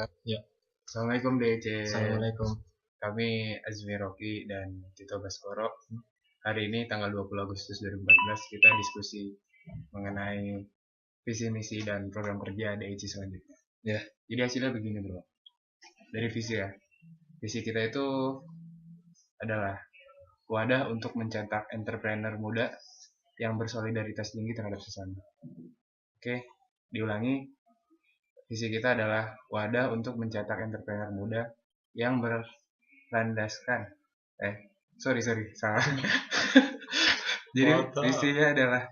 Ya, Assalamualaikum DC. Assalamualaikum. Kami Azmi Rocky dan Tito Baskoro. Hari ini tanggal 20 Agustus 2014 kita diskusi mengenai visi misi dan program kerja DIC selanjutnya. Ya. Jadi hasilnya begini bro. Dari visi ya. Visi kita itu adalah wadah untuk mencetak entrepreneur muda yang bersolidaritas tinggi terhadap sesama. Oke, diulangi. Visi kita adalah wadah untuk mencetak entrepreneur muda yang berlandaskan salah. Jadi visinya adalah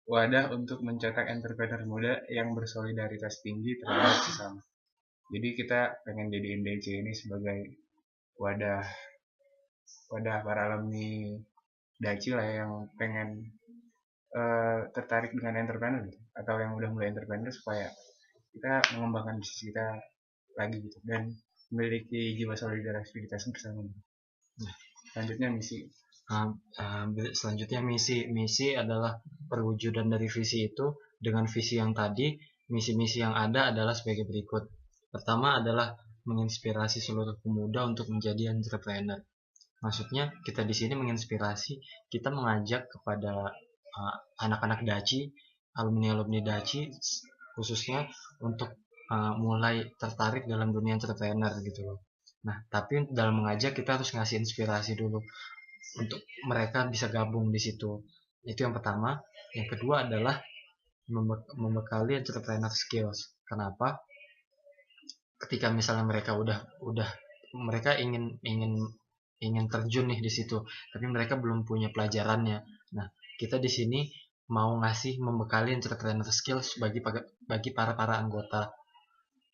wadah untuk mencetak entrepreneur muda yang bersolidaritas tinggi terhadap sesama. Jadi kita pengen jadiin DC ini sebagai wadah para alumni Daci lah yang pengen tertarik dengan entrepreneur gitu, atau yang udah mulai entrepreneur supaya kita mengembangkan bisnis kita lagi gitu dan memiliki jiwa solidaritas bersama. Selanjutnya misi. Selanjutnya misi adalah perwujudan dari visi itu. Dengan visi yang tadi, misi-misi yang ada adalah sebagai berikut. Pertama adalah menginspirasi seluruh pemuda untuk menjadi entrepreneur. Maksudnya kita di sini menginspirasi, kita mengajak kepada anak-anak Daci, alumni Daci khususnya untuk mulai tertarik dalam dunia entrepreneur gitu loh. Nah, tapi dalam mengajak kita harus ngasih inspirasi dulu untuk mereka bisa gabung di situ. Itu yang pertama. Yang kedua adalah membekali entrepreneur skills. Kenapa? Ketika misalnya mereka udah mereka ingin terjun nih di situ, tapi mereka belum punya pelajarannya. Nah, kita di sini mau ngasih membekali entrepreneur skills bagi para anggota.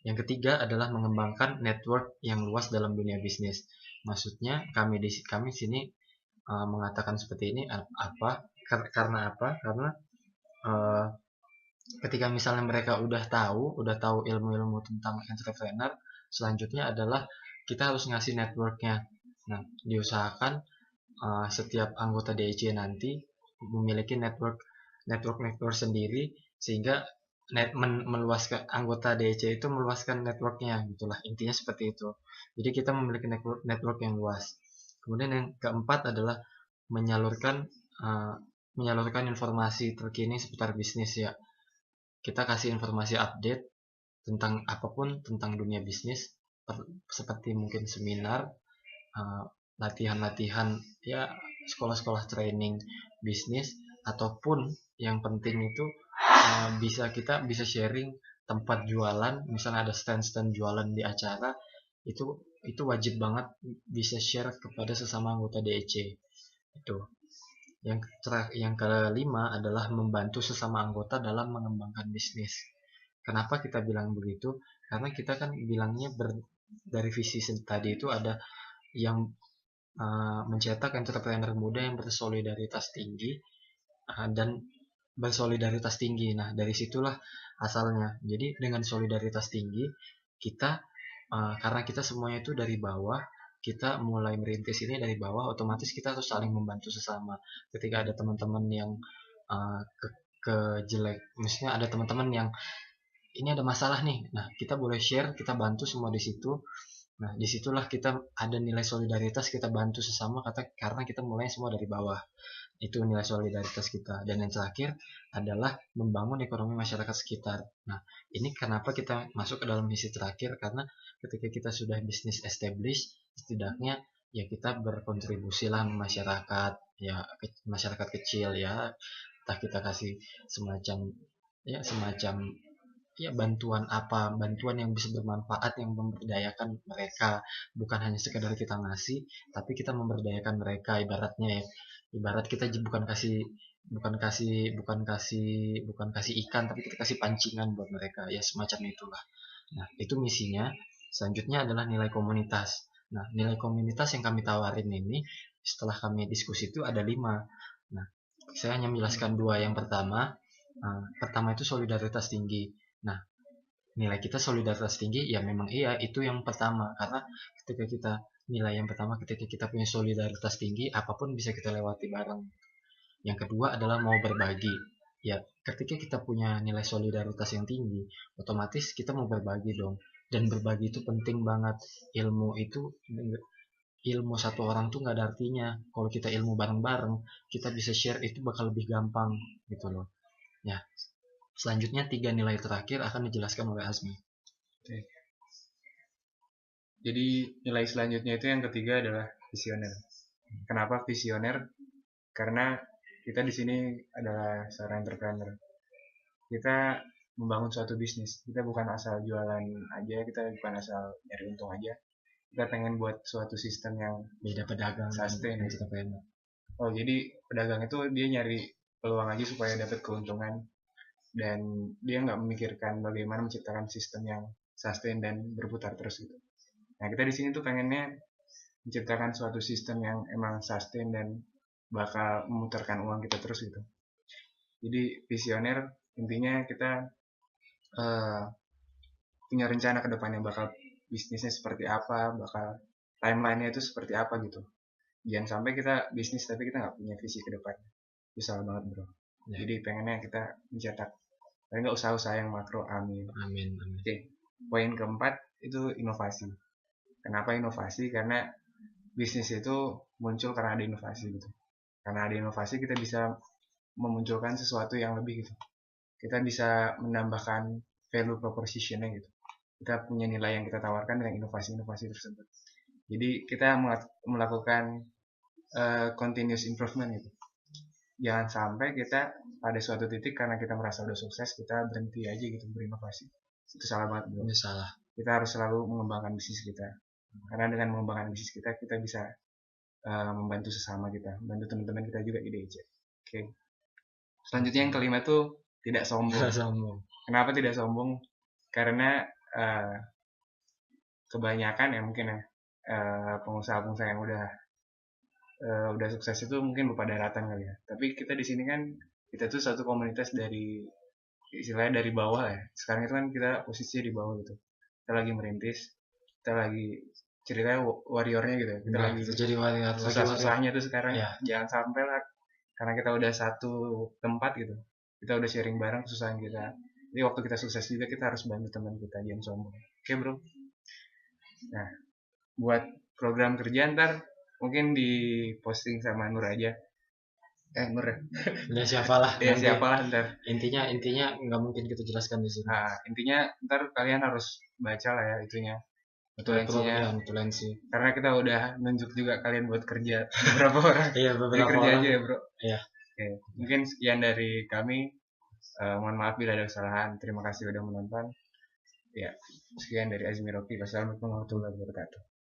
Yang ketiga adalah mengembangkan network yang luas dalam dunia bisnis. Maksudnya kami sini mengatakan seperti ini karena apa? Karena uh, ketika misalnya mereka udah tahu ilmu-ilmu tentang entrepreneur, selanjutnya adalah kita harus ngasih networknya. Nah, diusahakan setiap anggota DIC nanti memiliki network sendiri, sehingga meluaskan anggota DIC itu meluaskan networknya, gitulah intinya seperti itu. Jadi kita memiliki network yang luas. Kemudian yang keempat adalah menyalurkan informasi terkini seputar bisnis ya. Kita kasih informasi update tentang apapun tentang dunia bisnis, seperti mungkin seminar, latihan-latihan ya, sekolah-sekolah training bisnis, ataupun yang penting itu kita bisa sharing tempat jualan. Misalnya ada stand jualan di acara, itu wajib banget bisa share kepada sesama anggota DEC. Itu yang kelima adalah membantu sesama anggota dalam mengembangkan bisnis. Kenapa kita bilang begitu? Karena kita kan bilangnya dari visi tadi itu ada yang mencetak entrepreneur muda yang bersolidaritas tinggi dan bersolidaritas tinggi. Nah, dari situlah asalnya. Jadi dengan solidaritas tinggi kita karena kita semuanya itu dari bawah, kita mulai merintis ini dari bawah, otomatis kita harus saling membantu sesama. Ketika ada teman-teman yang kejelek, misalnya ada teman-teman yang ini ada masalah nih, nah kita boleh share, kita bantu semua di situ. Nah, disitulah kita ada nilai solidaritas, kita bantu sesama karena kita mulai semua dari bawah. Itu nilai solidaritas kita. Dan yang terakhir adalah membangun ekonomi masyarakat sekitar. Nah, ini kenapa kita masuk ke dalam misi terakhir, karena ketika kita sudah bisnis established, setidaknya ya kita berkontribusi lah masyarakat, ya masyarakat kecil ya, entah kita kasih semacam ya bantuan yang bisa bermanfaat, yang memberdayakan mereka, bukan hanya sekedar kita ngasih, tapi kita memberdayakan mereka. Ibarat kita bukan kasih ikan, tapi kita kasih pancingan buat mereka, ya semacam itulah. Nah, itu misinya. Selanjutnya adalah nilai komunitas. Nah, nilai komunitas yang kami tawarin ini setelah kami diskusi itu ada 5. Nah, saya hanya menjelaskan 2. Yang pertama itu solidaritas tinggi. Nah, nilai kita solidaritas tinggi ya, memang iya, itu yang pertama, karena ketika kita punya solidaritas tinggi, apapun bisa kita lewati bareng. Yang kedua adalah mau berbagi. Ya, ketika kita punya nilai solidaritas yang tinggi, otomatis kita mau berbagi dong. dan berbagi itu penting banget. Ilmu satu orang tuh nggak ada artinya kalau kita ilmu bareng-bareng, kita bisa share itu bakal lebih gampang gitu loh ya. Selanjutnya 3 nilai terakhir akan dijelaskan oleh Azmi. Oke. Jadi nilai selanjutnya itu yang ketiga adalah visioner. Kenapa visioner? Karena kita di sini adalah seorang entrepreneur. Kita membangun suatu bisnis. Kita bukan asal jualan aja, kita bukan asal nyari untung aja. Kita pengen buat suatu sistem yang Beda pedagang sustain. dan entrepreneur. Oh, jadi pedagang itu dia nyari peluang aja supaya dapat keuntungan, dan dia nggak memikirkan bagaimana menciptakan sistem yang sustain dan berputar terus gitu. Nah, kita di sini tuh pengennya menciptakan suatu sistem yang emang sustain dan bakal memutarkan uang kita terus gitu. Jadi visioner intinya kita punya rencana ke depannya, bakal bisnisnya seperti apa, bakal timelinenya itu seperti apa gitu. Jangan sampai kita bisnis tapi kita nggak punya visi ke depan. Itu salah banget bro. Ya. Jadi pengennya kita mencetak, tapi nggak usaha-usaha yang makro, amin. Amin. Oke. Poin keempat itu inovasi. Kenapa inovasi? Karena bisnis itu muncul karena ada inovasi gitu. Karena ada inovasi kita bisa memunculkan sesuatu yang lebih gitu. Kita bisa menambahkan value propositionnya gitu. Kita punya nilai yang kita tawarkan dengan inovasi-inovasi tersebut. Jadi kita melakukan continuous improvement gitu. Jangan sampai kita pada suatu titik karena kita merasa udah sukses kita berhenti aja gitu berinovasi. Itu salah banget bro. Itu salah. Kita harus selalu mengembangkan bisnis kita. Karena dengan mengembangkan bisnis kita bisa membantu sesama kita, membantu teman-teman kita juga ide aja. Oke. Selanjutnya yang kelima tuh tidak sombong. Kenapa tidak sombong? Karena kebanyakan ya mungkin ya pengusaha-pengusaha yang udah sukses itu mungkin lupa daratan kali ya. Tapi kita di sini kan kita tuh satu komunitas dari istilahnya dari bawah ya. Sekarang itu kan kita posisi di bawah gitu. Kita lagi merintis, kita lagi ceritanya warriornya gitu. Kita lagi jadi warrior. Susah-susahnya tuh sekarang. Ya. Jangan sampai lah karena kita udah satu tempat gitu. Kita udah sharing bareng kesusahan kita. Jadi waktu kita sukses juga kita harus bantu teman kita, jangan sombong. Oke bro. Nah, buat program kerja ntar mungkin di posting sama Nur aja. Nur ya. Ya siapalah. Ya siapalah ntar. Intinya nggak mungkin kita jelaskan di sini. Nah, intinya ntar kalian harus baca lah ya itunya. Notulensinya. Karena kita udah nunjuk juga kalian buat kerja beberapa orang. Iya, beberapa kerja orang. Aja ya bro. Iya. Oke. Mungkin sekian dari kami. Mohon maaf bila ada kesalahan. Terima kasih udah menonton. Ya, sekian dari Azmi Rocky. Wassalamualaikum warahmatullahi wabarakatuh.